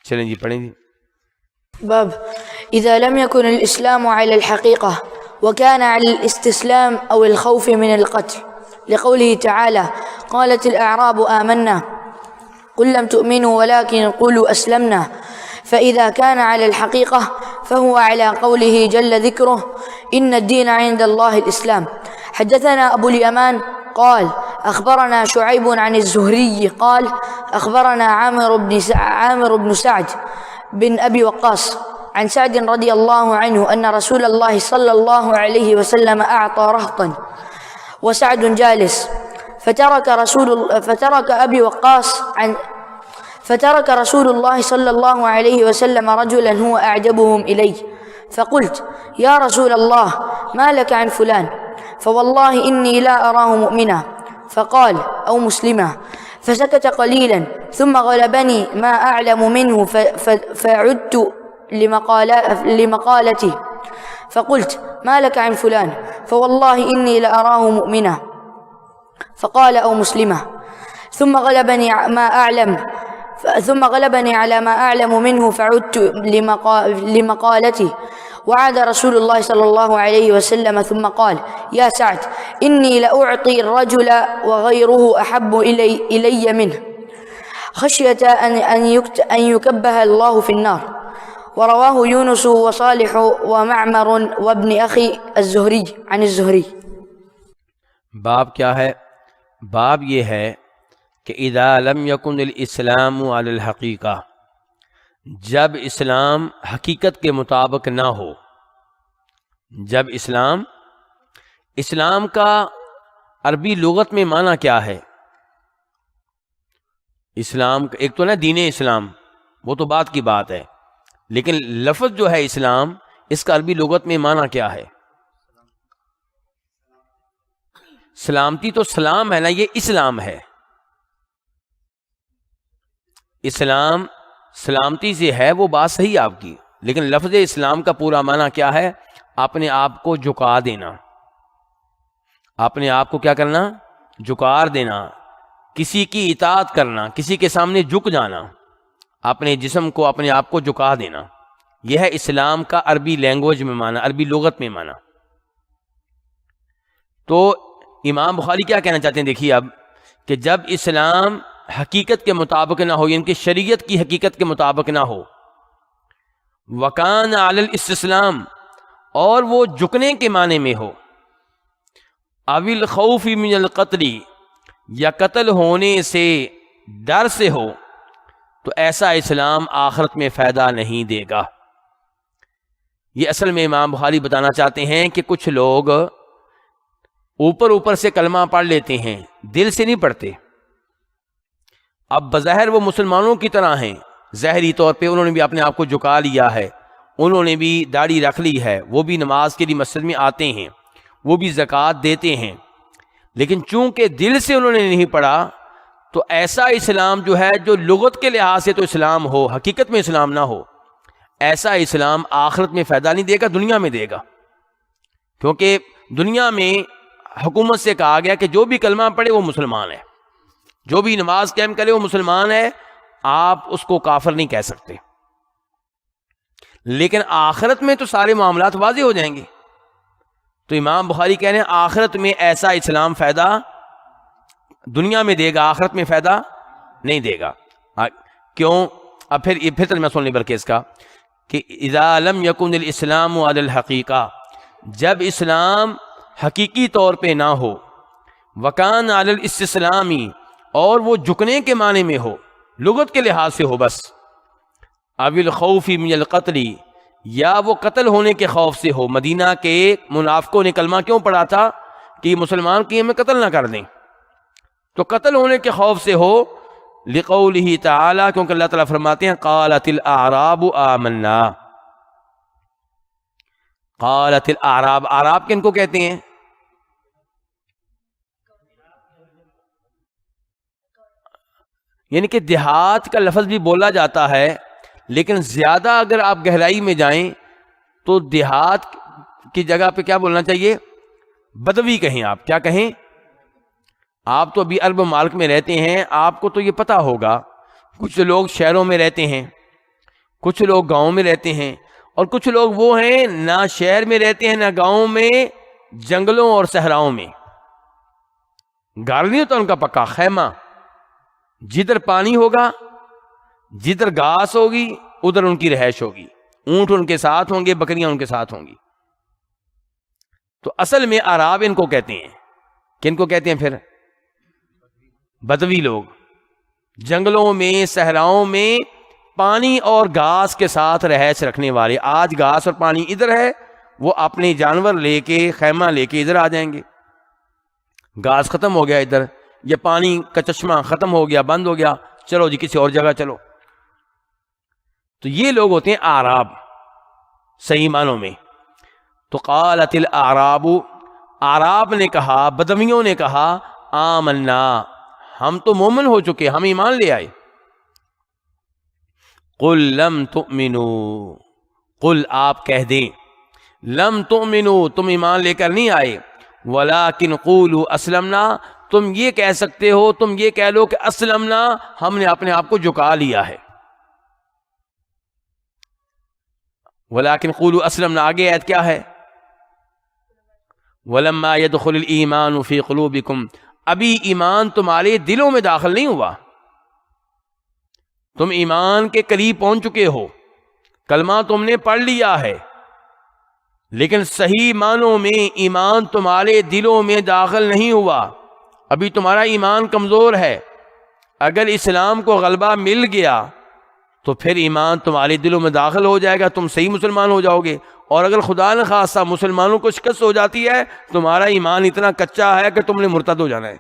چلیں جی پڑھیں جی. باب إذا لم يكن الإسلام على الحقيقة وكان على الاستسلام أو الخوف من القتل، لقوله تعالى قالت الأعراب آمنا قل لم تؤمنوا ولكن قولوا أسلمنا. فإذا كان على الحقيقة فهو على قوله جل ذكره إن الدين عند الله الإسلام. حدثنا أبو اليمان قال أخبرنا شعيب عن الزهري قال أخبرنا عامر بن سعد بن أبي وقاص عن سعد رضي الله عنه أن رسول الله صلى الله عليه وسلم أعطى رهطا وسعد جالس فترك رسول الله صلى الله عليه وسلم رجلا هو أعجبهم إليه فقلت يا رسول الله ما لك عن فلان؟ فوالله إني لا أراه مؤمنا. فقال أو مسلما. فسكت قليلا ثم غلبني ما أعلم منه فعدت لمقالته فقلت ما لك عن فلان؟ فوالله إني لأراه مؤمنا. فقال أو مسلما. ثم غلبني على ما أعلم منه فعدت لمقالته. وعاد رسول الله صلى الله عليه وسلم ثم قال يا سعد إني لأعطي الرجل وغيره أحب إلي منه خشية أن يكبه الله في النار. ورواه يونس وصالح ومعمر وابن أخي الزهري عن الزهري. باب کیا ہے؟ باب یہ ہے کہ اذا لم یکن الاسلام علی الحقیقہ، جب اسلام حقیقت کے مطابق نہ ہو. جب اسلام کا عربی لغت میں معنی کیا ہے؟ اسلام ایک تو نا دین اسلام، وہ تو بات کی بات ہے، لیکن لفظ جو ہے اسلام، اس کا عربی لغت میں معنی کیا ہے؟ سلامتی تو سلام ہے نا، یہ اسلام ہے. اسلام سلامتی سے ہے، وہ بات صحیح آپ کی، لیکن لفظ اسلام کا پورا معنی کیا ہے؟ اپنے آپ کو جھکا دینا. اپنے آپ کو کیا کرنا؟ جھکار دینا، کسی کی اطاعت کرنا، کسی کے سامنے جھک جانا، اپنے جسم کو اپنے آپ کو جھکا دینا. یہ ہے اسلام کا عربی لینگویج میں معنی، عربی لغت میں معنی. تو امام بخاری کیا کہنا چاہتے ہیں؟ دیکھیے اب کہ جب اسلام حقیقت کے مطابق نہ ہو، یعنی کہ شریعت کی حقیقت کے مطابق نہ ہو، وکان علی الاستسلام، اور وہ جھکنے کے معنی میں ہو، اوی الخوف من القتل، یا قتل ہونے سے ڈر سے ہو، تو ایسا اسلام آخرت میں فائدہ نہیں دے گا. یہ اصل میں امام بخاری بتانا چاہتے ہیں کہ کچھ لوگ اوپر سے کلمہ پڑھ لیتے ہیں، دل سے نہیں پڑھتے. اب بظاہر وہ مسلمانوں کی طرح ہیں، ظاہری طور پہ انہوں نے بھی اپنے آپ کو جھکا لیا ہے، انہوں نے بھی داڑھی رکھ لی ہے، وہ بھی نماز کے لیے مسجد میں آتے ہیں، وہ بھی زکوٰۃ دیتے ہیں، لیکن چونکہ دل سے انہوں نے نہیں پڑھا، تو ایسا اسلام جو ہے، جو لغت کے لحاظ سے تو اسلام ہو، حقیقت میں اسلام نہ ہو، ایسا اسلام آخرت میں فائدہ نہیں دے گا، دنیا میں دے گا. کیونکہ دنیا میں حکومت سے کہا گیا کہ جو بھی کلمہ پڑھے وہ مسلمان ہے، جو بھی نماز قائم کرے وہ مسلمان ہے، آپ اس کو کافر نہیں کہہ سکتے. لیکن آخرت میں تو سارے معاملات واضح ہو جائیں گے. تو امام بخاری کہہ رہے ہیں آخرت میں ایسا اسلام فائدہ دنیا میں دے گا، آخرت میں فائدہ نہیں دے گا. کیوں؟ اب پھر ترجمہ سن لیں بلکہ اس کا، کہ اذا لم یکن الاسلام علی الحقیقہ، جب اسلام حقیقی طور پہ نہ ہو، وکان علی الاستسلامی، اور وہ جھکنے کے معنی میں ہو، لغت کے لحاظ سے ہو بس، اوی الخوف من القتل، یا وہ قتل ہونے کے خوف سے ہو. مدینہ کے منافقوں نے کلمہ کیوں پڑھا تھا؟ کہ مسلمان کی ہمیں قتل نہ کر دیں، تو قتل ہونے کے خوف سے ہو. لقولہ تعالی، کیونکہ اللہ تعالیٰ فرماتے ہیں قالت الاعراب آمنا. قالت الاعراب، اعراب کن کو کہتے ہیں؟ یعنی کہ دیہات کا لفظ بھی بولا جاتا ہے، لیکن زیادہ اگر آپ گہرائی میں جائیں تو دیہات کی جگہ پہ کیا بولنا چاہیے؟ بدوی کہیں. آپ کیا کہیں؟ آپ تو ابھی عرب ممالک میں رہتے ہیں، آپ کو تو یہ پتہ ہوگا. کچھ لوگ شہروں میں رہتے ہیں، کچھ لوگ گاؤں میں رہتے ہیں اور کچھ لوگ وہ ہیں نہ شہر میں رہتے ہیں نہ گاؤں میں، جنگلوں اور صحراؤں میں. گھر نہیں ہوتا ان کا پکا، خیمہ. جدھر پانی ہوگا، جدھر گھاس ہوگی، ادھر ان کی رہائش ہوگی. اونٹ ان کے ساتھ ہوں گے، بکریاں ان کے ساتھ ہوں گی. تو اصل میں اعراب ان کو کہتے ہیں. کن کو کہتے ہیں پھر؟ بدوی لوگ، جنگلوں میں صحراؤں میں پانی اور گھاس کے ساتھ رہائش رکھنے والے. آج گھاس اور پانی ادھر ہے، وہ اپنے جانور لے کے، خیمہ لے کے ادھر آ جائیں گے. گھاس ختم ہو گیا ادھر، یا پانی کا چشمہ ختم ہو گیا، بند ہو گیا، چلو جی کسی اور جگہ چلو. تو یہ لوگ ہوتے ہیں اعراب صحیح معنوں میں. تو قالت الاعراب، اعراب نے کہا، بدویوں نے کہا، آمنا، ہم تو مومن ہو چکے، ہم ایمان لے آئے. قل لم تؤمنوا، قل آپ کہہ دیں، لم تؤمنوا، تم ایمان لے کر نہیں آئے، ولکن قولوا اسلمنا، تم یہ کہہ سکتے ہو، تم یہ کہہ لو کہ اسلمنا، ہم نے اپنے آپ کو جھکا لیا ہے. ولکن قولوا اسلمنا، آگے آیت کیا ہے؟ ولما يدخل الایمان فی قلوبکم، ابھی ایمان تمہارے دلوں میں داخل نہیں ہوا. تم ایمان کے قریب پہنچ چکے ہو، کلمہ تم نے پڑھ لیا ہے، لیکن صحیح معنوں میں ایمان تمہارے دلوں میں داخل نہیں ہوا. ابھی تمہارا ایمان کمزور ہے. اگر اسلام کو غلبہ مل گیا تو پھر ایمان تمہارے دلوں میں داخل ہو جائے گا، تم صحیح مسلمان ہو جاؤ گے. اور اگر خدا نہ خواستہ مسلمانوں کو شکست ہو جاتی ہے، تمہارا ایمان اتنا کچا ہے کہ تم نے مرتد ہو جانا ہے.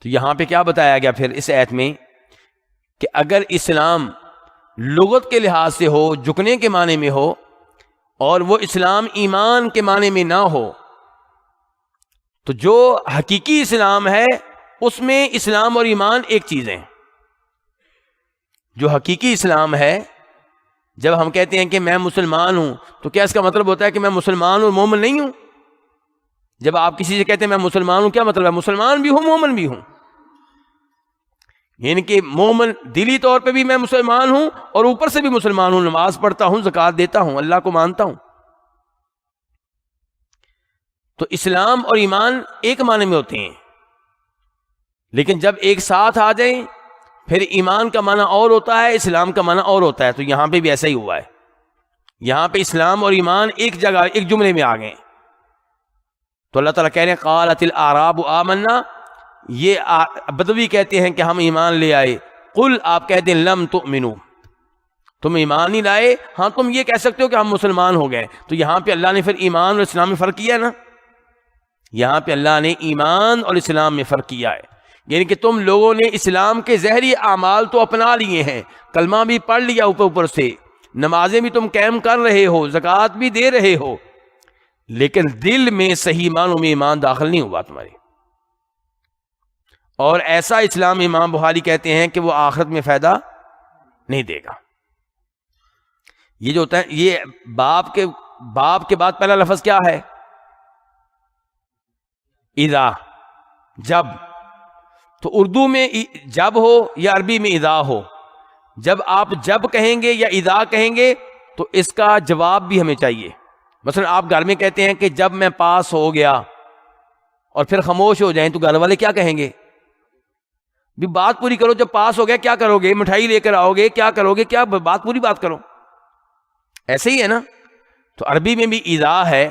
تو یہاں پہ کیا بتایا گیا پھر اس آیت میں کہ اگر اسلام لغت کے لحاظ سے ہو، جھکنے کے معنی میں ہو، اور وہ اسلام ایمان کے معنی میں نہ ہو، تو جو حقیقی اسلام ہے اس میں اسلام اور ایمان ایک چیز ہے. جو حقیقی اسلام ہے، جب ہم کہتے ہیں کہ میں مسلمان ہوں، تو کیا اس کا مطلب ہوتا ہے کہ میں مسلمان اور مومن نہیں ہوں؟ جب آپ کسی سے کہتے ہیں میں مسلمان ہوں، کیا مطلب ہے؟ مسلمان بھی ہوں، مومن بھی ہوں. یعنی کہ مومن دلی طور پہ بھی میں مسلمان ہوں، اور اوپر سے بھی مسلمان ہوں، نماز پڑھتا ہوں، زکوٰۃ دیتا ہوں، اللہ کو مانتا ہوں. تو اسلام اور ایمان ایک معنی میں ہوتے ہیں، لیکن جب ایک ساتھ آ جائیں پھر ایمان کا معنی اور ہوتا ہے، اسلام کا معنی اور ہوتا ہے. تو یہاں پہ بھی ایسا ہی ہوا ہے. یہاں پہ اسلام اور ایمان ایک جگہ، ایک جملے میں آ گئے. تو اللہ تعالیٰ کہہ رہے ہیں قالت الاعراب آمنا، یہ بدوی کہتے ہیں کہ ہم ایمان لے آئے. قل، آپ کہہ دیں لم تؤمنوا، تم ایمان نہیں لائے. ہاں تم یہ کہہ سکتے ہو کہ ہم مسلمان ہو گئے. تو یہاں پہ اللہ نے پھر ایمان اور اسلام میں فرق کیا نا. یہاں پہ اللہ نے ایمان اور اسلام میں فرق کیا ہے. یعنی کہ تم لوگوں نے اسلام کے ظاہری اعمال تو اپنا لیے ہیں، کلمہ بھی پڑھ لیا اوپر سے، نمازیں بھی تم قائم کر رہے ہو، زکوٰۃ بھی دے رہے ہو، لیکن دل میں صحیح معنوں میں ایمان داخل نہیں ہوا تمہارے. اور ایسا اسلام امام بخاری کہتے ہیں کہ وہ آخرت میں فائدہ نہیں دے گا. یہ جو ہوتا ہے، یہ باپ کے بعد پہلا لفظ کیا ہے؟ اذا، جب. تو اردو میں جب ہو یا عربی میں اذا ہو، جب آپ جب کہیں گے یا اذا کہیں گے تو اس کا جواب بھی ہمیں چاہیے. مثلا آپ گھر میں کہتے ہیں کہ جب میں پاس ہو گیا، اور پھر خاموش ہو جائیں تو گھر والے کیا کہیں گے؟ بھی بات پوری کرو، جب پاس ہو گیا کیا کرو گے؟ مٹھائی لے کر آؤ گے؟ کیا کرو گے؟ کیا بات پوری بات کرو. ایسے ہی ہے نا. تو عربی میں بھی اذا ہے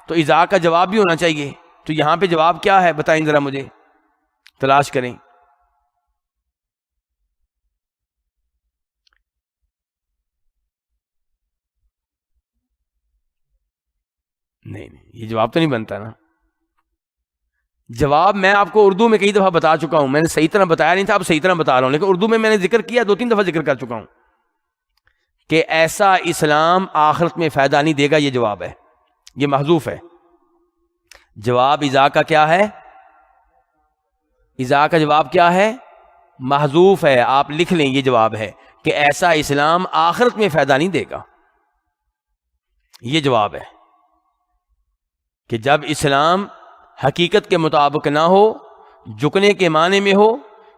تو اذا کا جواب بھی ہونا چاہیے. تو یہاں پہ جواب کیا ہے بتائیں ذرا، مجھے تلاش کریں. نہیں، یہ جواب تو نہیں بنتا نا. جواب میں آپ کو اردو میں کئی دفعہ بتا چکا ہوں، میں نے صحیح طرح بتایا نہیں تھا، اب صحیح طرح بتا رہا ہوں، لیکن اردو میں نے ذکر کیا، 2-3 دفعہ ذکر کر چکا ہوں کہ ایسا اسلام آخرت میں فائدہ نہیں دے گا. یہ جواب ہے، یہ محذوف ہے. جواب اذا کا کیا ہے؟ اذا کا جواب کیا ہے؟ محذوف ہے. آپ لکھ لیں، یہ جواب ہے کہ ایسا اسلام آخرت میں فائدہ نہیں دے گا. یہ جواب ہے کہ جب اسلام حقیقت کے مطابق نہ ہو، جھکنے کے معنی میں ہو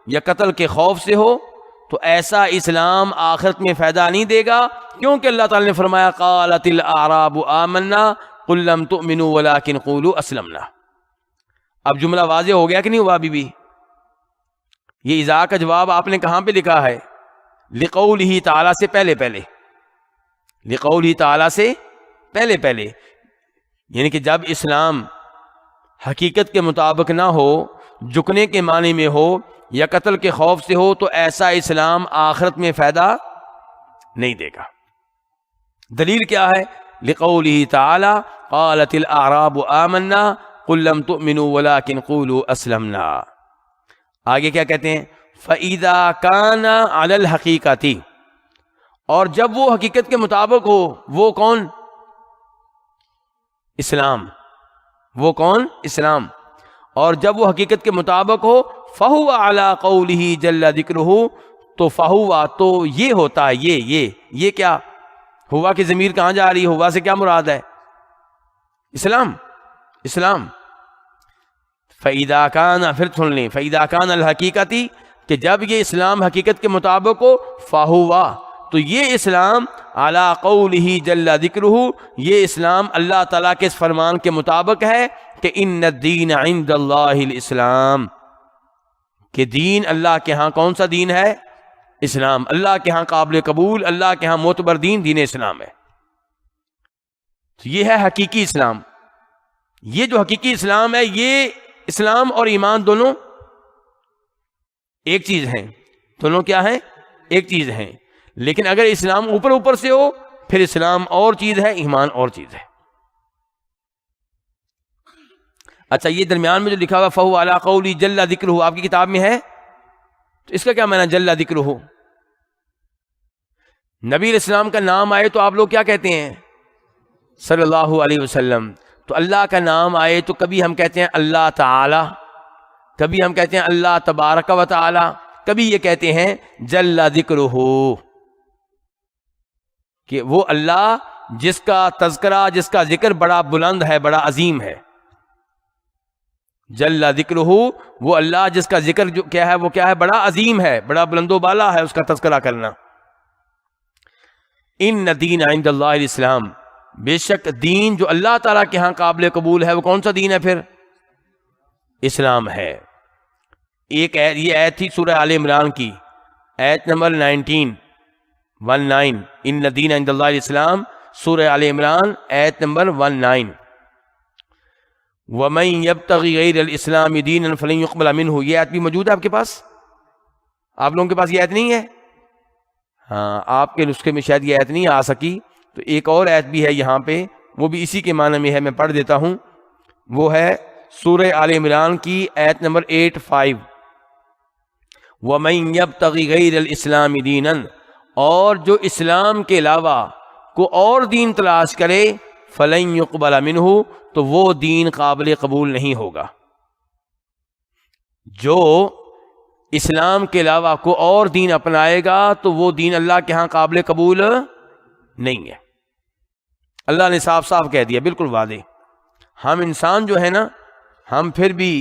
یا قتل کے خوف سے ہو، تو ایسا اسلام آخرت میں فائدہ نہیں دے گا، کیونکہ اللہ تعالیٰ نے فرمایا قالت الاعراب آمنا قل لم تؤمنوا ولکن قولوا اسلمنا۔ اب جملہ واضح ہو گیا کہ نہیں ہوا؟ بھی یہ اذا کا جواب آپ نے کہاں پہ لکھا ہے؟ لقولہ تعالیٰ سے پہلے پہلے، لقولہ تعالیٰ سے پہلے پہلے، یعنی کہ جب اسلام حقیقت کے مطابق نہ ہو، جھکنے کے معنی میں ہو یا قتل کے خوف سے ہو، تو ایسا اسلام آخرت میں فائدہ نہیں دے گا۔ دلیل کیا ہے؟ لقولہ تعالی قالت الاعراب آمنا قل لم تؤمنوا ولکن قولوا اسلمنا۔ آگے کیا کہتے ہیں؟ فَإِذَا كَانَ عَلَى الْحَقِيقَةِ، اور جب وہ حقیقت کے مطابق ہو، وہ کون؟ اسلام، وہ کون؟ اسلام، اور جب وہ حقیقت کے مطابق ہو فَهُوَ عَلَى قَوْلِهِ جَلَّ ذِكْرُهُ، تو فَهُوَ تو یہ ہوتا ہے، یہ کیا ہوا کی ضمیر کہاں جا رہی ہے؟ ہوا سے کیا مراد ہے؟ اسلام، اسلام۔ فَإِذَا كَانَ، پھر سن لیں، فَإِذَا كَانَ الْحَقِيقَةِ، کہ جب یہ اسلام حقیقت کے مطابق ہو، فَهُوَ تو یہ اسلام عَلَى قَوْلِهِ جَلَّ ذِكْرُهُ، یہ اسلام اللہ تعالیٰ کے اس فرمان کے مطابق ہے کہ اِنَّ الدِّينَ عِنْدَ اللَّهِ الْإِسْلَامِ، کہ دین اللہ کے ہاں کون سا دین ہے؟ اسلام۔ اللہ کے ہاں قابل قبول، اللہ کے ہاں معتبر دین دین اسلام ہے۔ تو یہ ہے حقیقی اسلام۔ یہ جو حقیقی اسلام ہے، یہ اسلام اور ایمان دونوں ایک چیز ہیں، دونوں کیا ہیں؟ ایک چیز ہیں۔ لیکن اگر اسلام اوپر اوپر سے ہو، پھر اسلام اور چیز ہے، ایمان اور چیز ہے۔ اچھا، یہ درمیان میں جو لکھا ہوا فَهُوَ عَلَىٰ قَوْلِهِ جَلَّ ذِكْرُهُ، آپ کی کتاب میں ہے؟ تو اس کا کیا معنی جَلَّ ذِكْرُهُ؟ نبی علیہ السلام کا نام آئے تو آپ لوگ کیا کہتے ہیں؟ صلی اللہ علیہ وسلم۔ تو اللہ کا نام آئے تو کبھی ہم کہتے ہیں اللہ تعالی، کبھی ہم کہتے ہیں اللہ تبارک و تعالی، کبھی یہ کہتے ہیں جل ذکرہ، کہ وہ اللہ جس کا تذکرہ، جس کا ذکر بڑا بلند ہے، بڑا عظیم ہے۔ جل ذکرہ، وہ اللہ جس کا ذکر جو کیا ہے، وہ کیا ہے؟ بڑا عظیم ہے، بڑا بلند و بالا ہے اس کا تذکرہ کرنا۔ ان دین عند اللہ الاسلام، بے شک دین جو اللہ تعالیٰ کے ہاں قابل قبول ہے، وہ کون سا دین ہے پھر؟ اسلام ہے۔ ایک یہ آیت تھی سورہ آل عمران کی، آیت نمبر 19 ان دین عند اللہ الاسلام، سورہ آل عمران آیت نمبر 19۔ وَمَن يَبْتَغِ غَيْرَ الْإِسْلَامِ دِينًا فَلَن يُقْبَلَ مِنْهُ، یہ آیت بھی موجود ہے آپ کے پاس؟ آپ لوگوں کے پاس یہ آیت نہیں ہے؟ ہاں، آپ کے نسخے میں شاید یہ آیت نہیں آ سکی، تو ایک اور آیت بھی ہے یہاں پہ، وہ بھی اسی کے معنی میں ہے، میں پڑھ دیتا ہوں۔ وہ ہے سورہ آل عمران کی آیت نمبر 85۔ وَمَن يَبْتَغِ غَيْرَ الْإِسْلَامِ دِينًا، اور جو اسلام کے علاوہ کو اور دین تلاش کرے، فَلَن يُقْبَلَ مِنْهُ، تو وہ دین قابل قبول نہیں ہوگا۔ جو اسلام کے علاوہ کو اور دین اپنائے گا تو وہ دین اللہ کے ہاں قابل قبول نہیں ہے۔ اللہ نے صاف صاف کہہ دیا، بالکل واضح۔ ہم انسان جو ہے نا، ہم پھر بھی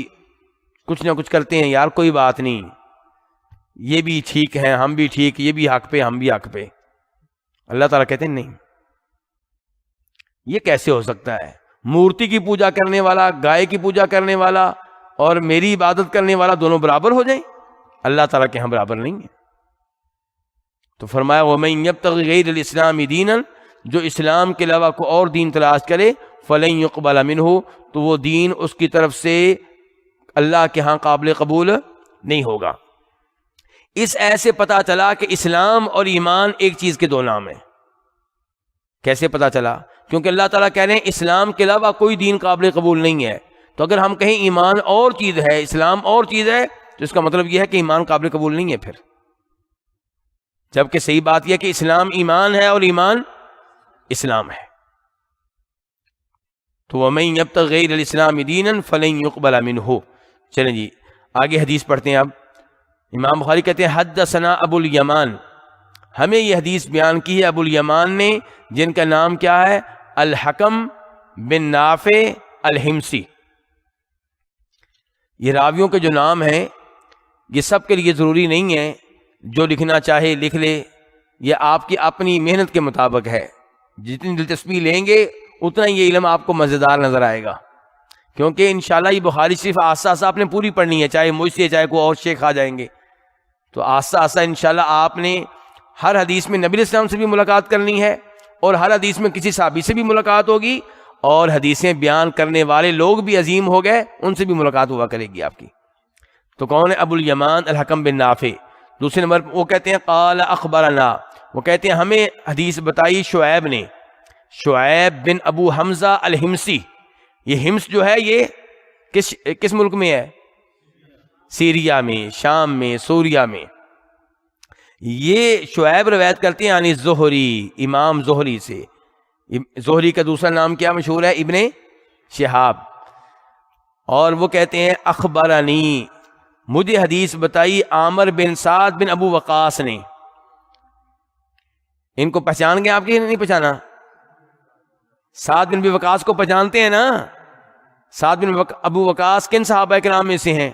کچھ نہ کچھ کرتے ہیں، یار کوئی بات نہیں، یہ بھی ٹھیک ہے، ہم بھی ٹھیک، یہ بھی حق پہ، ہم بھی حق پہ۔ اللہ تعالیٰ کہتے ہیں نہیں، یہ کیسے ہو سکتا ہے؟ مورتی کی پوجا کرنے والا، گائے کی پوجا کرنے والا اور میری عبادت کرنے والا دونوں برابر ہو جائیں؟ اللہ تعالیٰ کے ہاں برابر نہیں ہے۔ تو فرمایا وَمَن يَبْتَغِ غَيْرَ الْإِسْلَامِ دِينًا، جو اسلام کے علاوہ کو اور دین تلاش کرے، فَلَن يُقْبَلَ مِنْهُ، تو وہ دین اس کی طرف سے اللہ کے ہاں قابل قبول نہیں ہوگا۔ اس ایسے پتہ چلا کہ اسلام اور ایمان ایک چیز کے دو نام ہیں۔ کیسے پتہ چلا؟ کیونکہ اللہ تعالیٰ کہہ رہے ہیں اسلام کے علاوہ کوئی دین قابل قبول نہیں ہے۔ تو اگر ہم کہیں ایمان اور چیز ہے، اسلام اور چیز ہے، تو اس کا مطلب یہ ہے کہ ایمان قابل قبول نہیں ہے پھر، جبکہ صحیح بات یہ ہے کہ اسلام ایمان ہے اور ایمان اسلام ہے۔ تو وَمَن يَبْتَغِ غَيْرَ الْإِسْلَامِ دِينًا فَلَن يُقْبَلَ مِنْهُ۔ چلیں جی آگے حدیث پڑھتے ہیں۔ اب امام بخاری کہتے ہیں حدثنا ابو الیمان، ہمیں یہ حدیث بیان کی ہے ابو الیمان نے، جن کا نام کیا ہے؟ الحکم بن نافع الحمصی۔ یہ راویوں کے جو نام ہیں یہ سب کے لیے ضروری نہیں ہے، جو لکھنا چاہے لکھ لے، یہ آپ کی اپنی محنت کے مطابق ہے، جتنی دلچسپی لیں گے اتنا یہ علم آپ کو مزیدار نظر آئے گا، کیونکہ انشاءاللہ یہ بخاری شریف آہستہ آہستہ آپ نے پوری پڑھنی ہے، چاہے مجھ سے چاہے کوئی اور شیخ آ جائیں گے، تو آہستہ آہستہ انشاءاللہ آپ نے ہر حدیث میں نبی علیہ السلام سے بھی ملاقات کرنی ہے، اور ہر حدیث میں کسی صحابی سے بھی ملاقات ہوگی، اور حدیثیں بیان کرنے والے لوگ بھی عظیم ہو گئے، ان سے بھی ملاقات ہوا کرے گی آپ کی۔ تو کون ہے؟ ابو الیمان الحکم بن نافع۔ دوسرے نمبر وہ کہتے ہیں قال اخبرنا، وہ کہتے ہیں ہمیں حدیث بتائی شعیب نے، شعیب بن ابو حمزہ الحمسی۔ یہ حمص جو ہے یہ کس ملک میں ہے؟ سیریا میں، شام میں، سوریہ میں۔ یہ شعیب روایت کرتے ہیں یعنی زہری، امام زہری سے۔ زہری کا دوسرا نام کیا مشہور ہے؟ ابن شہاب۔ اور وہ کہتے ہیں اخبرنی، مجھے حدیث بتائی عامر بن سعد بن ابو وقاص نے۔ ان کو پہچان گئے آپ کی نہیں پہچانا؟ سعد بن ابی وقاص کو پہچانتے ہیں نا؟ سعد بن ابو وقاص کن صحابہ کرام میں سے ہیں؟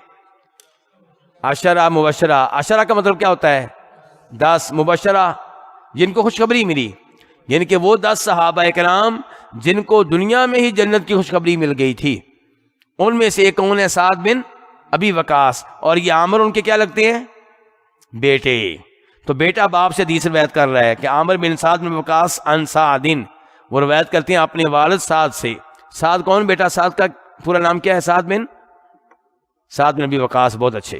عشرہ مبشرہ۔ عشرہ کا مطلب کیا ہوتا ہے؟ 10 مبشرہ، جن کو خوشخبری ملی، یعنی کہ وہ 10 صحابہ کرام جن کو دنیا میں ہی جنت کی خوشخبری مل گئی تھی، ان میں سے ایک کون ہے؟ سعد بن ابی وقاص۔ اور یہ عامر ان کے کیا لگتے ہیں؟ بیٹے۔ تو بیٹا باپ سے حدیث روایت کر رہا ہے کہ عامر بن سعد بن وقاص عن سعد، وہ روایت کرتے ہیں اپنے والد سعد سے۔ سعد کون بیٹا؟ سعد کا پورا نام کیا ہے؟ سعد بن ابی وقاص۔ بہت اچھے،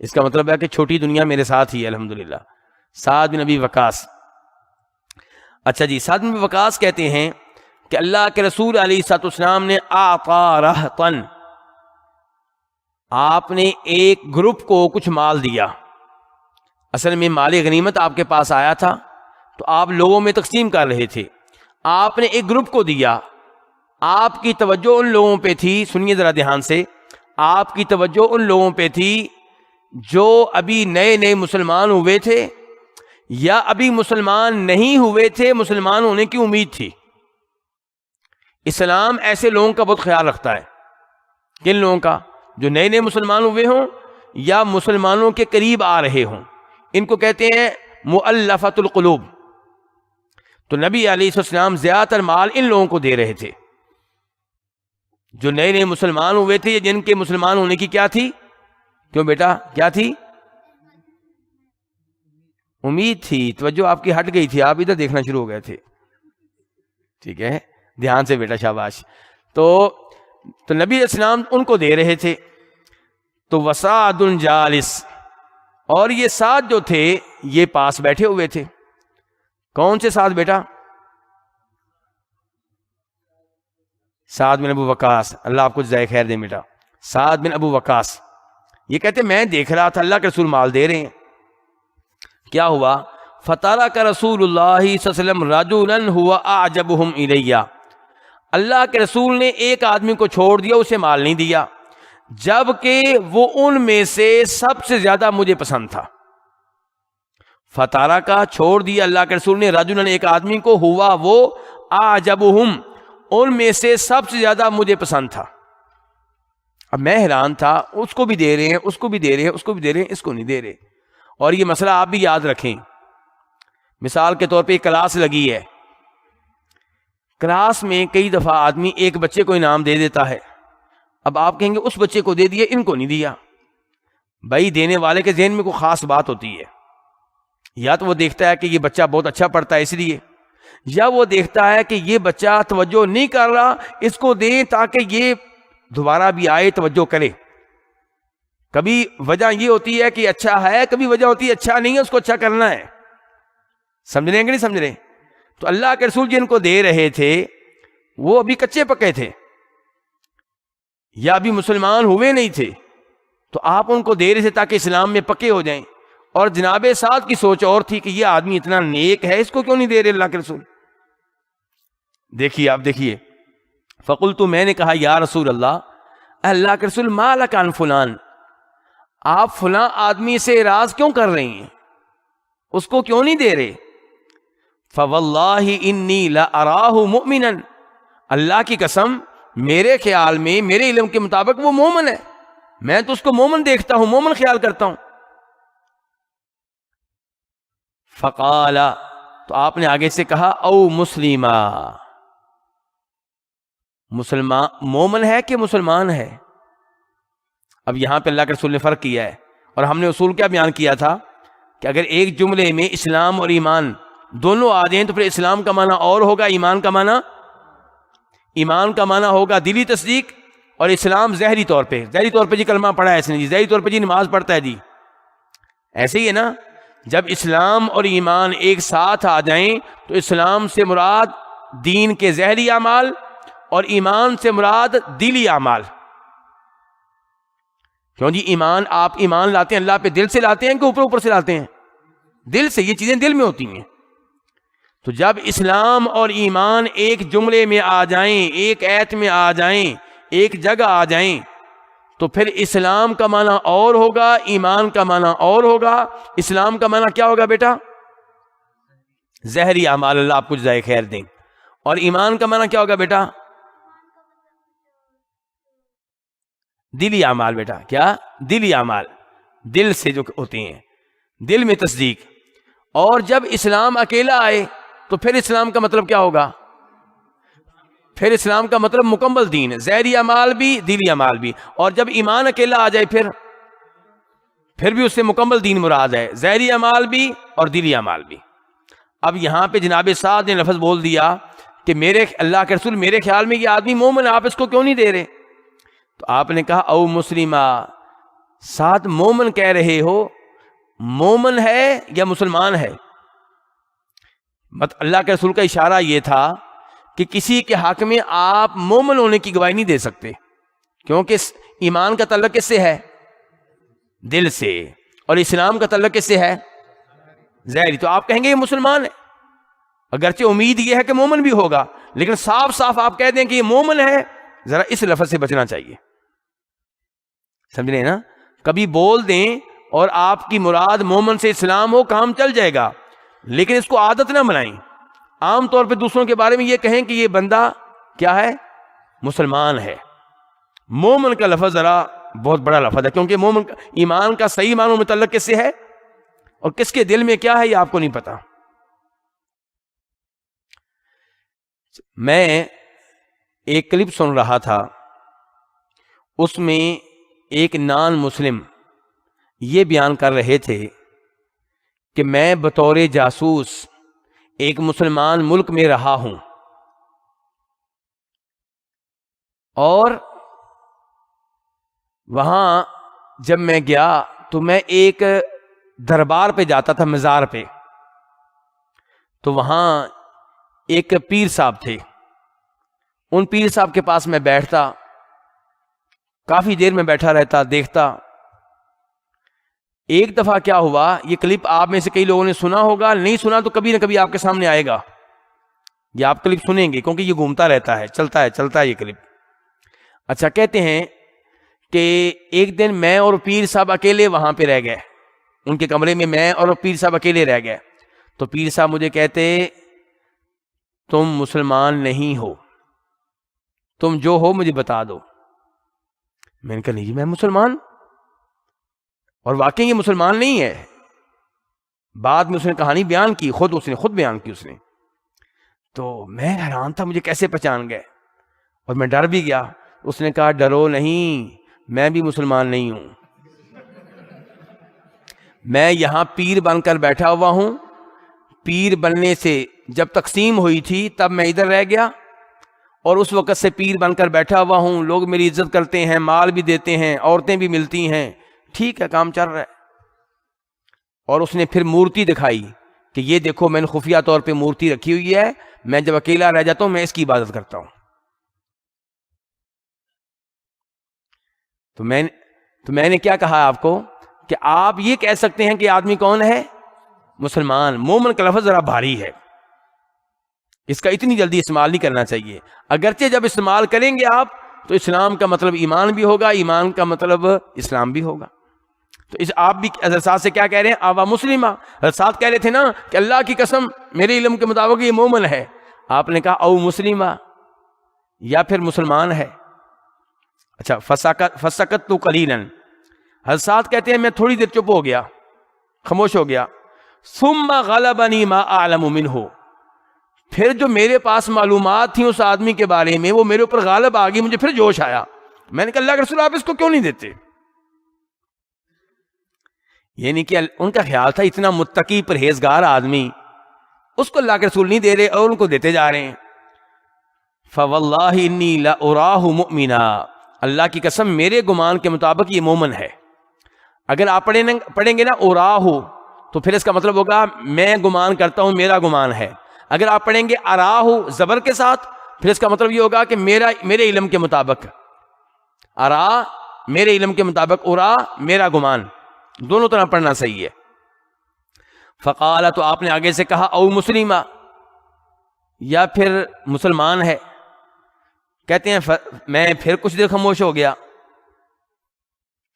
اس کا مطلب ہے کہ چھوٹی دنیا میرے ساتھ ہی ہے الحمدللہ۔ سعد بن ابی وقاص۔ اچھا جی، سعد بن ابی وقاص کہتے ہیں کہ اللہ کے رسول علیہ الصلوۃ والسلام نے اعطا رہطن، آپ نے ایک گروپ کو کچھ مال دیا۔ اصل میں مال غنیمت آپ کے پاس آیا تھا تو آپ لوگوں میں تقسیم کر رہے تھے، آپ نے ایک گروپ کو دیا۔ آپ کی توجہ ان لوگوں پہ تھی، سنیے ذرا دھیان سے، آپ کی توجہ ان لوگوں پہ تھی جو ابھی نئے نئے مسلمان ہوئے تھے یا ابھی مسلمان نہیں ہوئے تھے، مسلمان ہونے کی امید تھی۔ اسلام ایسے لوگوں کا بہت خیال رکھتا ہے۔ کن لوگوں کا؟ جو نئے نئے مسلمان ہوئے ہوں یا مسلمانوں کے قریب آ رہے ہوں، ان کو کہتے ہیں مؤلفۃ القلوب۔ تو نبی علیہ السلام زیادہ تر مال ان لوگوں کو دے رہے تھے جو نئے نئے مسلمان ہوئے تھے، یا جن کے مسلمان ہونے کی کیا تھی؟ کیوں بیٹا کیا تھی؟ امید تھی۔ توجہ آپ کی ہٹ گئی تھی، آپ ادھر دیکھنا شروع ہو گئے تھے۔ ٹھیک ہے، دھیان سے بیٹا، شاباش۔ تو نبی علیہ السلام ان کو دے رہے تھے۔ تو وسعد جالس، اور یہ سعد جو تھے یہ پاس بیٹھے ہوئے تھے۔ کون سے سعد بیٹا؟ سعد بن ابو وقاص، اللہ آپ کو جزائے خیر دے بیٹا۔ سعد بن ابو وقاص یہ کہتے میں دیکھ رہا تھا اللہ کے رسول مال دے رہے ہیں۔ کیا ہوا؟ فَتَرَكَ رسول اللہ صلی اللہ علیہ وسلم رَجُلًا هُوَ أَعْجَبُهُمْ إِلَيَّ، اللہ کے رسول نے ایک آدمی کو چھوڑ دیا، اسے مال نہیں دیا، جبکہ وہ ان میں سے سب سے زیادہ مجھے پسند تھا۔ فتارہ کا چھوڑ دیا اللہ کے رسول نے، رجلا ایک آدمی کو، ہوا وہ، اعجبہم ان میں سے سب سے زیادہ مجھے پسند تھا۔ اب میں حیران تھا، اس کو بھی دے رہے ہیں، اس کو بھی دے رہے ہیں، اس کو بھی دے رہے ہیں، اس کو نہیں دے رہے۔ اور یہ مسئلہ آپ بھی یاد رکھیں۔ مثال کے طور پہ کلاس لگی ہے، کلاس میں کئی دفعہ آدمی ایک بچے کو انعام دے دیتا ہے، اب آپ کہیں گے اس بچے کو دے دیا، ان کو نہیں دیا۔ بھائی دینے والے کے ذہن میں کوئی خاص بات ہوتی ہے، یا تو وہ دیکھتا ہے کہ یہ بچہ بہت اچھا پڑھتا ہے اس لیے، یا وہ دیکھتا ہے کہ یہ بچہ توجہ نہیں کر رہا، اس کو دیں تاکہ یہ دوبارہ بھی آئے، توجہ کرے۔ کبھی وجہ یہ ہوتی ہے کہ اچھا ہے، کبھی وجہ ہوتی ہے اچھا نہیں ہے، اس کو اچھا کرنا ہے۔ سمجھ رہے ہیں کہ نہیں سمجھ رہے؟ تو اللہ کے رسول جن کو دے رہے تھے وہ ابھی کچے پکے تھے یا ابھی مسلمان ہوئے نہیں تھے، تو آپ ان کو دے رہے تھے تاکہ اسلام میں پکے ہو جائیں۔ اور جناب سعد کی سوچ اور تھی کہ یہ آدمی اتنا نیک ہے، اس کو کیوں نہیں دے رہے اللہ کے رسول؟ دیکھیے آپ دیکھیے، فقلت میں نے کہا یا رسول اللہ، اللہ کے رسول ما لک عن فلان، آپ فلاں آدمی سے اعراض کیوں کر رہے ہیں، اس کو کیوں نہیں دے رہے؟ فواللہ انی لأراہ مؤمنا، اللہ کی قسم میرے خیال میں، میرے علم کے مطابق وہ مومن ہے، میں تو اس کو مومن دیکھتا ہوں، مومن خیال کرتا ہوں۔ فقال، تو آپ نے آگے سے کہا او مسلمہ، مسلمان مومن ہے کہ مسلمان ہے؟ اب یہاں پہ اللہ کے رسول نے فرق کیا ہے، اور ہم نے اصول کیا بیان کیا تھا کہ اگر ایک جملے میں اسلام اور ایمان دونوں آ جائیں تو پھر اسلام کا معنی اور ہوگا، ایمان کا معنی ہوگا دلی تصدیق، اور اسلام ظاہری طور پہ جی کلمہ پڑھا ہے اس نے جی، ظاہری طور پہ جی نماز پڑھتا ہے جی، ایسے ہی ہے نا۔ جب اسلام اور ایمان ایک ساتھ آ جائیں تو اسلام سے مراد دین کے ظاہری اعمال اور ایمان سے مراد دلی اعمال۔ کیوں جی آپ ایمان لاتے ہیں اللہ پہ دل سے لاتے ہیں کہ اوپر سے لاتے ہیں؟ دل سے، یہ چیزیں دل میں ہوتی ہیں۔ تو جب اسلام اور ایمان ایک جملے میں آ جائیں، ایک ایت میں آ جائیں، ایک جگہ آ جائیں، تو پھر اسلام کا معنی اور ہوگا، ایمان کا معنی اور ہوگا۔ اسلام کا معنی کیا ہوگا بیٹا؟ ظاہری اعمال، اللہ آپ کو جزائے خیر دیں۔ اور ایمان کا معنی کیا ہوگا بیٹا؟ دلی اعمال بیٹا، کیا؟ دلی اعمال، دل سے جو ہوتے ہیں، دل میں تصدیق۔ اور جب اسلام اکیلا آئے تو پھر اسلام کا مطلب کیا ہوگا؟ پھر اسلام کا مطلب مکمل دین، ظاہری اعمال بھی دلی اعمال بھی۔ اور جب ایمان اکیلا آ جائے پھر بھی اس سے مکمل دین مراد ہے، ظاہری اعمال بھی اور دلی اعمال بھی۔ اب یہاں پہ جناب سعد نے لفظ بول دیا کہ اللہ کے رسول میرے خیال میں یہ آدمی مومن ہے، آپ اس کو کیوں نہیں دے رہے؟ تو آپ نے کہا او مسلمہ، سعد مومن کہہ رہے ہو، مومن ہے یا مسلمان ہے؟ اللہ کے رسول کا اشارہ یہ تھا کہ کسی کے حق میں آپ مومن ہونے کی گواہی نہیں دے سکتے، کیونکہ ایمان کا تعلق کس سے ہے؟ دل سے، اور اسلام کا تعلق کس سے ہے؟ ظاہری۔ تو آپ کہیں گے یہ مسلمان ہے، اگرچہ امید یہ ہے کہ مومن بھی ہوگا، لیکن صاف صاف آپ کہہ دیں کہ یہ مومن ہے، ذرا اس لفظ سے بچنا چاہیے، سمجھ رہے ہیں نا؟ کبھی بول دیں اور آپ کی مراد مومن سے اسلام ہو، کام چل جائے گا، لیکن اس کو عادت نہ بنائیں۔ عام طور پہ دوسروں کے بارے میں یہ کہیں کہ یہ بندہ کیا ہے؟ مسلمان ہے۔ مومن کا لفظ ذرا بہت بڑا لفظ ہے، کیونکہ مومن ایمان کا صحیح معنی متعلق کس سے ہے اور کس کے دل میں کیا ہے یہ آپ کو نہیں پتا۔ میں ایک کلپ سن رہا تھا، اس میں ایک نان مسلم یہ بیان کر رہے تھے کہ میں بطور جاسوس ایک مسلمان ملک میں رہا ہوں، اور وہاں جب میں گیا تو میں ایک دربار پہ جاتا تھا، مزار پہ، تو وہاں ایک پیر صاحب تھے، ان پیر صاحب کے پاس میں بیٹھتا، کافی دیر میں بیٹھا رہتا، دیکھتا۔ ایک دفعہ کیا ہوا، یہ کلپ آپ میں سے کئی لوگوں نے سنا ہوگا، نہیں سنا تو کبھی نہ کبھی آپ کے سامنے آئے گا، یہ آپ کلپ سنیں گے کیونکہ یہ گھومتا رہتا ہے، چلتا ہے یہ کلپ۔ اچھا، کہتے ہیں کہ ایک دن میں اور پیر صاحب اکیلے وہاں پہ رہ گئے، ان کے کمرے میں میں اور پیر صاحب اکیلے رہ گئے۔ تو پیر صاحب مجھے کہتے تم مسلمان نہیں ہو، تم جو ہو مجھے بتا دو۔ میں نے کہا نہیں جی میں مسلمان، اور واقعی یہ مسلمان نہیں ہے۔ بعد میں اس نے کہانی بیان کی، خود بیان کی اس نے، تو میں حیران تھا مجھے کیسے پہچان گئے، اور میں ڈر بھی گیا۔ اس نے کہا ڈرو نہیں، میں بھی مسلمان نہیں ہوں، میں یہاں پیر بن کر بیٹھا ہوا ہوں، پیر بننے سے جب تقسیم ہوئی تھی تب میں ادھر رہ گیا، اور اس وقت سے پیر بن کر بیٹھا ہوا ہوں، لوگ میری عزت کرتے ہیں، مال بھی دیتے ہیں، عورتیں بھی ملتی ہیں، ٹھیک ہے کام چل رہا ہے۔ اور اس نے پھر مورتی دکھائی کہ یہ دیکھو میں نے خفیہ طور پہ مورتی رکھی ہوئی ہے، میں جب اکیلا رہ جاتا ہوں میں اس کی عبادت کرتا ہوں۔ تو میں نے کیا کہا آپ کو کہ آپ یہ کہہ سکتے ہیں کہ آدمی کون ہے؟ مسلمان۔ مومن کا لفظ ذرا بھاری ہے، اس کا اتنی جلدی استعمال نہیں کرنا چاہیے، اگرچہ جب استعمال کریں گے آپ تو اسلام کا مطلب ایمان بھی ہوگا، ایمان کا مطلب اسلام بھی ہوگا۔ تو آپ بھی حضرت صاحب سے کیا کہہ رہے ہیں؟ آوا مسلمہ۔ حضرت صاحب کہہ رہے تھے نا کہ اللہ کی قسم میرے علم کے مطابق یہ مومن ہے، آپ نے کہا او مسلمہ، یا پھر مسلمان ہے۔ اچھا، فسکت تو قلیلاً، حضرت صاحب کہتے ہیں میں تھوڑی دیر چپ ہو گیا، خاموش ہو گیا، ثم غلبنی ما اعلم منہ، پھر جو میرے پاس معلومات تھیں اس آدمی کے بارے میں وہ میرے اوپر غالب آ گئی، مجھے پھر جوش آیا، میں نے کہا اللہ کے رسول آپ اس کو کیوں نہیں دیتے؟ یعنی کہ ان کا خیال تھا اتنا متقی پرہیزگار آدمی، اس کو اللہ کے رسول نہیں دے رہے اور ان کو دیتے جا رہے ہیں۔ فواللہ انی لاراہ مؤمنا، اللہ کی قسم میرے گمان کے مطابق یہ مومن ہے۔ اگر آپ پڑھیں گے نا اراہ تو پھر اس کا مطلب ہوگا میں گمان کرتا ہوں، میرا گمان ہے۔ اگر آپ پڑھیں گے اراہ زبر کے ساتھ پھر اس کا مطلب یہ ہوگا کہ میرے علم کے مطابق، ارا میرے علم کے مطابق، ارا میرا گمان، دونوں طرح پڑھنا صحیح ہے۔ فقال، تو آپ نے آگے سے کہا او مسلمہ، یا پھر مسلمان ہے۔ کہتے ہیں میں پھر کچھ دیر خاموش ہو گیا۔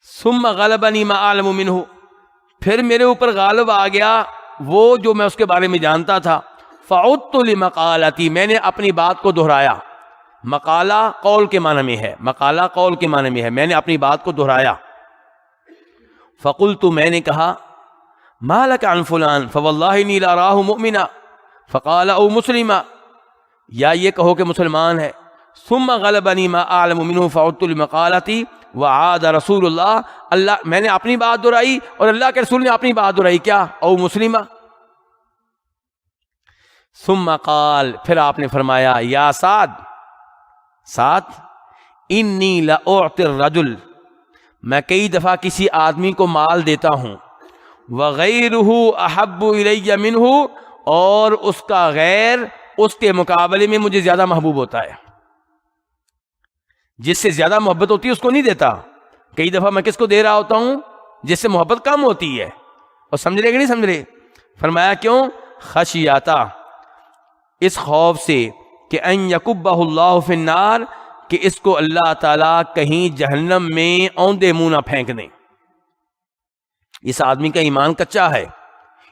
ثم غلبنی ما اعلم منہ، پھر میرے اوپر غالب آ گیا وہ جو میں اس کے بارے میں جانتا تھا۔ فعدت لمقالتی، میں نے اپنی بات کو دہرایا۔ مقالہ قول کے معنی میں ہے، مقالہ قول کے معنی میں ہے، میں نے اپنی بات کو دہرایا۔ فقلت، میں نے کہا ما لک عن فلان فواللہ انی لاراہ مؤمنا، فقال او مسلما، یا یہ کہو کہ مسلمان ہے۔ ثم غلبنی ما اعلم منہ فعدت لمقالتی وعاد رسول اللہ، میں نے اپنی بات دہرائی اور اللہ کے رسول نے اپنی بات دہرائی، کیا؟ او مسلمہ۔ ثم قال، پھر آپ نے فرمایا یا سعد انی لاعطی الرجل، میں کئی دفعہ کسی آدمی کو مال دیتا ہوں، وغیرہ احب الی منہ، اور اس کا غیر اس کے مقابلے میں مجھے زیادہ محبوب ہوتا ہے۔ جس سے زیادہ محبت ہوتی ہے اس کو نہیں دیتا۔ کئی دفعہ میں کس کو دے رہا ہوتا ہوں؟ جس سے محبت کم ہوتی ہے۔ اور سمجھ رہے کہ نہیں سمجھ رہے؟ فرمایا کیوں؟ خشیاتا، اس خوف سے کہ ان یکبہ اللہ فی النار، کہ اس کو اللہ تعالیٰ کہیں جہنم میں اوندے منہ نہ پھینک دیں۔ اس آدمی کا ایمان کچا ہے،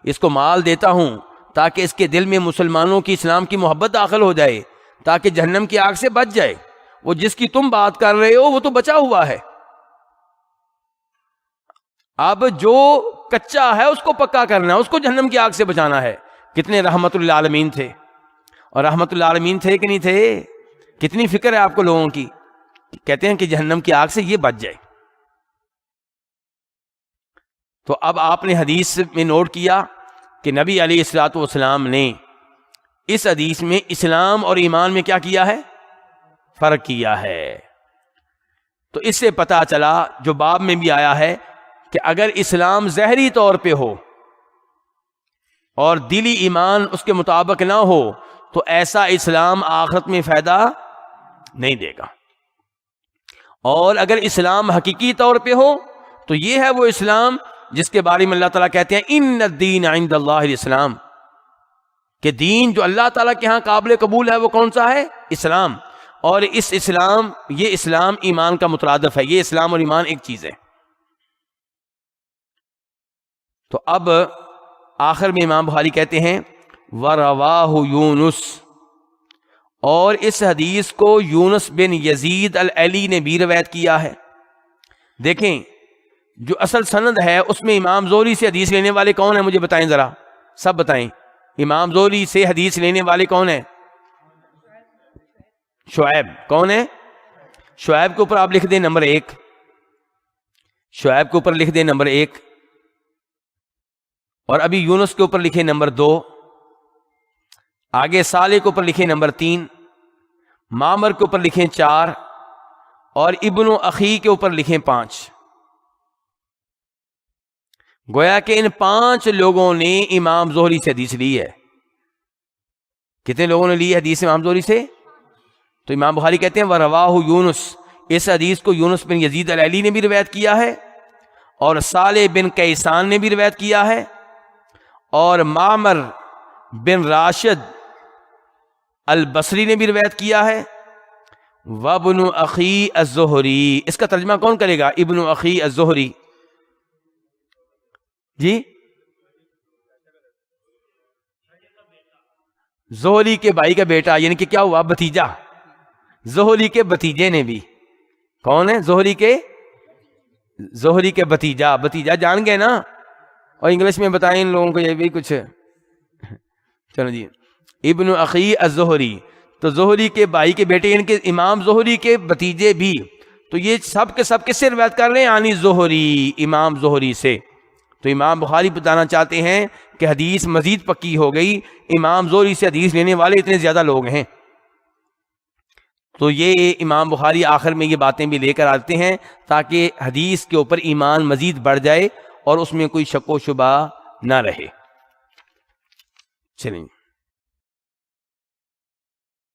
اس کو مال دیتا ہوں تاکہ اس کے دل میں مسلمانوں کی، اسلام کی محبت داخل ہو جائے، تاکہ جہنم کی آگ سے بچ جائے۔ وہ جس کی تم بات کر رہے ہو وہ تو بچا ہوا ہے، اب جو کچا ہے اس کو پکا کرنا ہے، اس کو جہنم کی آگ سے بچانا ہے۔ کتنے رحمت اللہ عالمین تھے، اور رحمت اللہ عالمین تھے کہ نہیں تھے؟ کتنی فکر ہے آپ کو لوگوں کی، کہتے ہیں کہ جہنم کی آگ سے یہ بچ جائے۔ تو اب آپ نے حدیث میں نوٹ کیا کہ نبی علیہ الصلوۃ والسلام نے اس حدیث میں اسلام اور ایمان میں کیا کیا ہے؟ فرق کیا ہے۔ تو اس سے پتہ چلا، جو باب میں بھی آیا ہے، کہ اگر اسلام ظاہری طور پہ ہو اور دلی ایمان اس کے مطابق نہ ہو تو ایسا اسلام آخرت میں فائدہ نہیں دے گا، اور اگر اسلام حقیقی طور پہ ہو تو یہ ہے وہ اسلام جس کے بارے میں اللہ تعالیٰ کہتے ہیں ان الدین عند اللہ الاسلام، کہ دین جو اللہ تعالیٰ کے ہاں قابل قبول ہے وہ کون سا ہے؟ اسلام۔ اور اس اسلام، یہ اسلام ایمان کا مترادف ہے، یہ اسلام اور ایمان ایک چیز ہے۔ تو اب آخر میں امام بخاری کہتے ہیں وَرَوَاهُ یونس، اور اس حدیث کو یونس بن یزید العلی نے بھی روایت کیا ہے۔ دیکھیں جو اصل سند ہے اس میں امام زہری سے حدیث لینے والے کون ہیں؟ مجھے بتائیں ذرا، سب بتائیں، امام زہری سے حدیث لینے والے کون ہیں؟ شعیب۔ کون ہے؟ شعیب کے اوپر آپ لکھ دیں نمبر 1، شعیب کے اوپر لکھ دیں نمبر 1، اور ابھی یونس کے اوپر لکھیں نمبر 2، آگے صالح کے اوپر لکھیں نمبر 3، معمر کے اوپر لکھیں 4، اور ابن اخی کے اوپر لکھیں 5۔ گویا کہ ان 5 لوگوں نے امام زہری سے حدیث لی ہے۔ کتنے لوگوں نے لی حدیث امام زہری سے؟ تو امام بخاری کہتے ہیں وَرَوَاهُ یونس، اس حدیث کو یونس بن یزید العلی نے بھی روایت کیا ہے، اور صالح بن کیسان نے بھی روایت کیا ہے، اور معمر بن راشد البصری نے بھی روایت کیا ہے، وابن اخی الزہری۔ اس کا ترجمہ کون کرے گا؟ ابن اخی الزہری جی، زہری کے بھائی کا بیٹا، یعنی کہ کیا ہوا؟ بھتیجا۔ زہری کے بھتیجے نے بھی، کون ہے؟ زہری کے بھتیجا۔ بھتیجا جان گئے نا؟ اور انگلش میں بتائیں ان لوگوں کو یہ بھی کچھ. چلو جی. ابن اخی الزہری، تو زہری کے بھائی کے بیٹے، ان کے امام زہری کے بھتیجے بھی. تو یہ سب کے سب کس سے روایت کر رہے ہیں؟ یعنی زہری، امام زہری سے. تو امام بخاری بتانا چاہتے ہیں کہ حدیث مزید پکی ہو گئی، امام زہری سے حدیث لینے والے اتنے زیادہ لوگ ہیں. تو یہ امام بخاری آخر میں یہ باتیں بھی لے کر آتے ہیں تاکہ حدیث کے اوپر ایمان مزید بڑھ جائے اور اس میں کوئی شک و شبہ نہ رہے. چلیں.